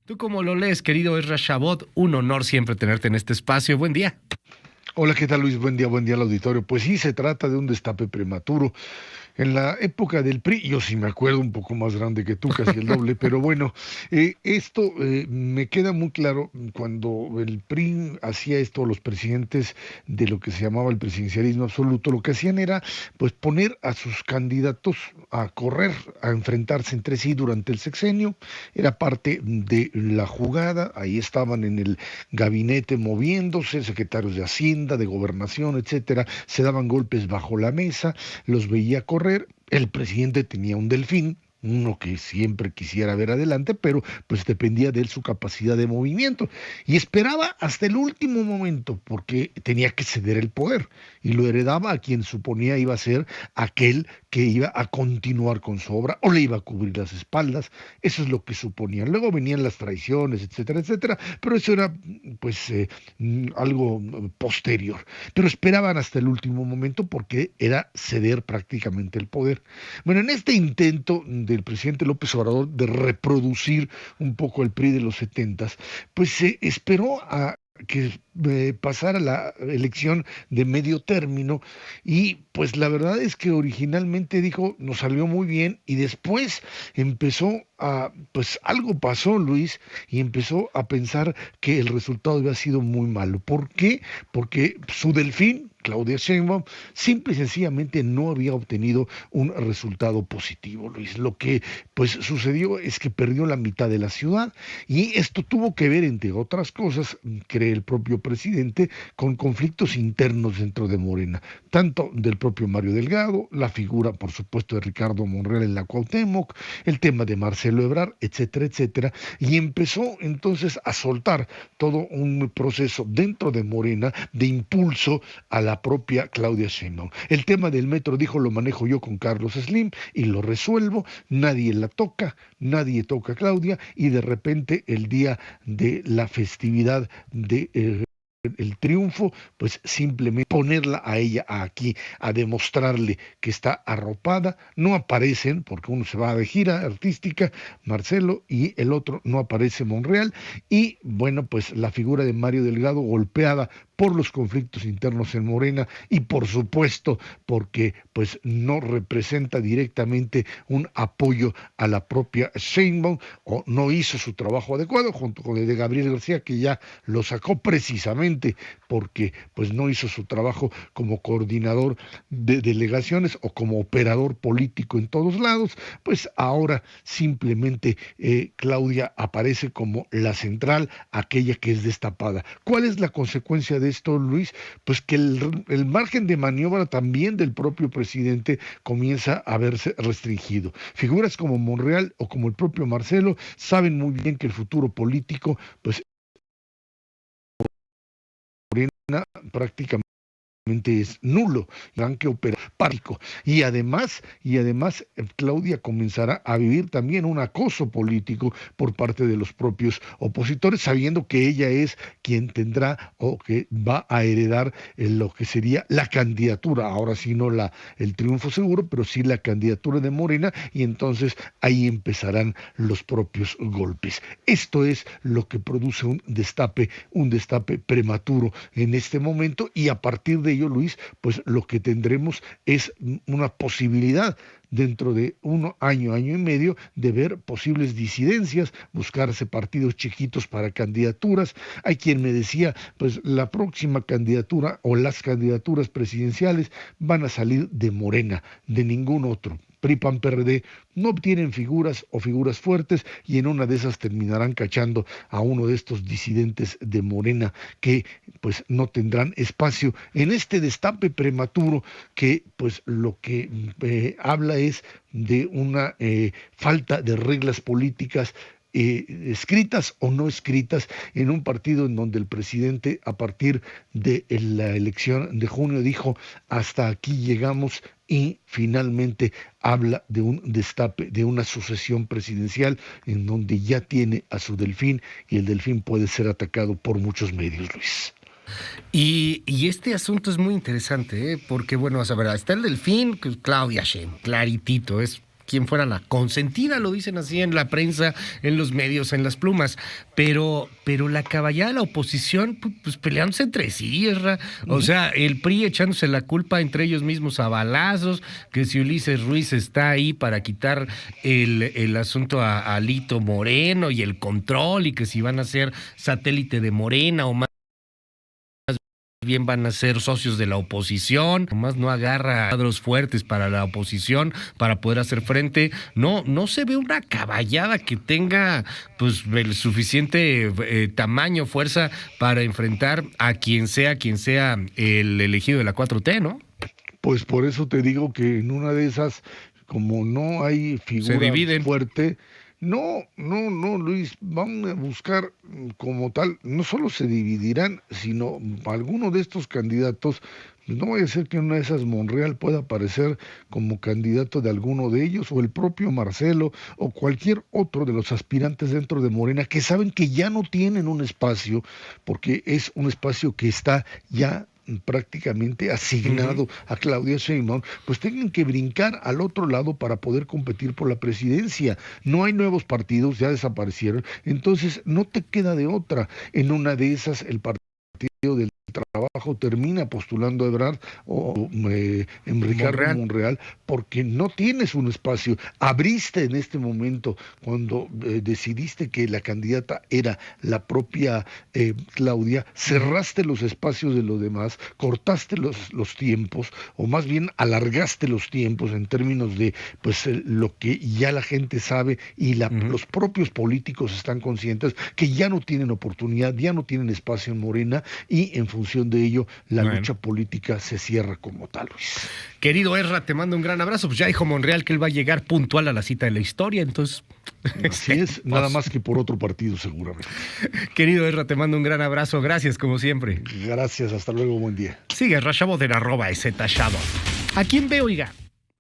¿Tú cómo lo lees, querido Ezra Shabot? Un honor siempre tenerte en este espacio. Buen día. Hola, ¿qué tal, Luis? Buen día al auditorio. Pues sí, se trata de un destape prematuro. En la época del PRI, yo sí me acuerdo, un poco más grande que tú, casi el doble, pero bueno, esto me queda muy claro cuando el PRI hacía esto, los presidentes de lo que se llamaba el presidencialismo absoluto, lo que hacían era pues poner a sus candidatos a correr, a enfrentarse entre sí durante el sexenio, era parte de la jugada, ahí estaban en el gabinete moviéndose, secretarios de Hacienda, de Gobernación, etcétera, se daban golpes bajo la mesa, los veía correr, el presidente tenía un delfín, uno que siempre quisiera ver adelante, pero pues dependía de él su capacidad de movimiento y esperaba hasta el último momento porque tenía que ceder el poder y lo heredaba a quien suponía iba a ser aquel que iba a continuar con su obra o le iba a cubrir las espaldas, eso es lo que suponían. Luego venían las traiciones, etcétera, etcétera, pero eso era pues algo posterior, pero esperaban hasta el último momento porque era ceder prácticamente el poder. Bueno, en este intento del presidente López Obrador de reproducir un poco el PRI de los setentas, pues se esperó a que pasara la elección de medio término y pues la verdad es que originalmente dijo nos salió muy bien y después empezó a pues algo pasó Luis y empezó a pensar que el resultado había sido muy malo. ¿Por qué? Porque su delfín Claudia Sheinbaum simple y sencillamente no había obtenido un resultado positivo, Luis. Lo que pues sucedió es que perdió la mitad de la ciudad y esto tuvo que ver, entre otras cosas, cree el propio presidente, con conflictos internos dentro de Morena, tanto del propio Mario Delgado, la figura, por supuesto, de Ricardo Monreal en la Cuauhtémoc, el tema de Marcelo Ebrard, etcétera, etcétera, y empezó entonces a soltar todo un proceso dentro de Morena de impulso a la propia Claudia Sheinbaum. El tema del metro, dijo, lo manejo yo con Carlos Slim y lo resuelvo, nadie la toca, nadie toca a Claudia y de repente el día de la festividad de el triunfo, pues simplemente ponerla a ella aquí, a demostrarle que está arropada, no aparecen, porque uno se va de gira artística, Marcelo, y el otro no aparece Monreal, y bueno, pues la figura de Mario Delgado golpeada por los conflictos internos en Morena y por supuesto porque pues no representa directamente un apoyo a la propia Sheinbaum o no hizo su trabajo adecuado junto con el de Gabriel García que ya lo sacó precisamente porque pues no hizo su trabajo como coordinador de delegaciones o como operador político en todos lados, pues ahora simplemente Claudia aparece como la central, aquella que es destapada. ¿Cuál es la consecuencia de esto, Luis? Pues que el margen de maniobra también del propio presidente comienza a verse restringido. Figuras como Monreal o como el propio Marcelo saben muy bien que el futuro político, pues prácticamente es nulo, tendrán que operar pánico. Y además, Claudia comenzará a vivir también un acoso político por parte de los propios opositores, sabiendo que ella es quien tendrá o que va a heredar lo que sería la candidatura, ahora sí no el triunfo seguro, pero sí la candidatura de Morena, y entonces ahí empezarán los propios golpes. Esto es lo que produce un destape prematuro en este momento, y a partir de ello, Luis, pues lo que tendremos es una posibilidad dentro de año y medio, de ver posibles disidencias, buscarse partidos chiquitos para candidaturas. Hay quien me decía, pues la próxima candidatura o las candidaturas presidenciales van a salir de Morena, de ningún otro. PRI, PAN, PRD no obtienen figuras o figuras fuertes y en una de esas terminarán cachando a uno de estos disidentes de Morena que pues no tendrán espacio en este destape prematuro que pues lo que habla es de una falta de reglas políticas escritas o no escritas en un partido en donde el presidente a partir de la elección de junio dijo hasta aquí llegamos y finalmente habla de un destape, de una sucesión presidencial en donde ya tiene a su delfín y el delfín puede ser atacado por muchos medios, Luis. Y este asunto es muy interesante, ¿eh? Porque, bueno, a ver, está el delfín, Claudia Sheinbaum, claritito, es quien fuera la consentida, lo dicen así en la prensa, en los medios, en las plumas, pero la caballada de la oposición, pues peleándose entre sí, o sea, el PRI echándose la culpa entre ellos mismos a balazos, que si Ulises Ruiz está ahí para quitar el asunto a Alito Moreno y el control, y que si van a ser satélite de Morena o más bien van a ser socios de la oposición, nomás no agarra cuadros fuertes para la oposición para poder hacer frente. No se ve una caballada que tenga pues el suficiente tamaño, fuerza para enfrentar a quien sea el elegido de la 4T, ¿no? Pues por eso te digo que en una de esas, como no hay figura fuerte, no, Luis, van a buscar como tal, no solo se dividirán, sino alguno de estos candidatos, no vaya a ser que en una de esas Monreal pueda aparecer como candidato de alguno de ellos, o el propio Marcelo, o cualquier otro de los aspirantes dentro de Morena, que saben que ya no tienen un espacio, porque es un espacio que está ya prácticamente asignado a Claudia Sheinbaum, pues tengan que brincar al otro lado para poder competir por la presidencia. No hay nuevos partidos, ya desaparecieron, entonces no te queda de otra. En una de esas, el partido del Trabajo termina postulando a Ebrard o Ricardo Monreal, porque no tienes un espacio. Abriste en este momento, cuando decidiste que la candidata era la propia Claudia, cerraste los espacios de los demás, cortaste los tiempos, o más bien alargaste los tiempos en términos de pues lo que ya la gente sabe y los propios políticos están conscientes que ya no tienen oportunidad, ya no tienen espacio en Morena, y en función de ello la lucha política se cierra como tal, Luis. Querido Ezra, te mando un gran abrazo. Pues ya dijo Monreal que él va a llegar puntual a la cita de la historia, entonces... Así es, nada más que por otro partido seguramente. Querido Ezra, te mando un gran abrazo. Gracias, como siempre. Gracias, hasta luego, buen día. Sigue Ezra Shabot en @EZShabot. ¿A quién ve, oiga?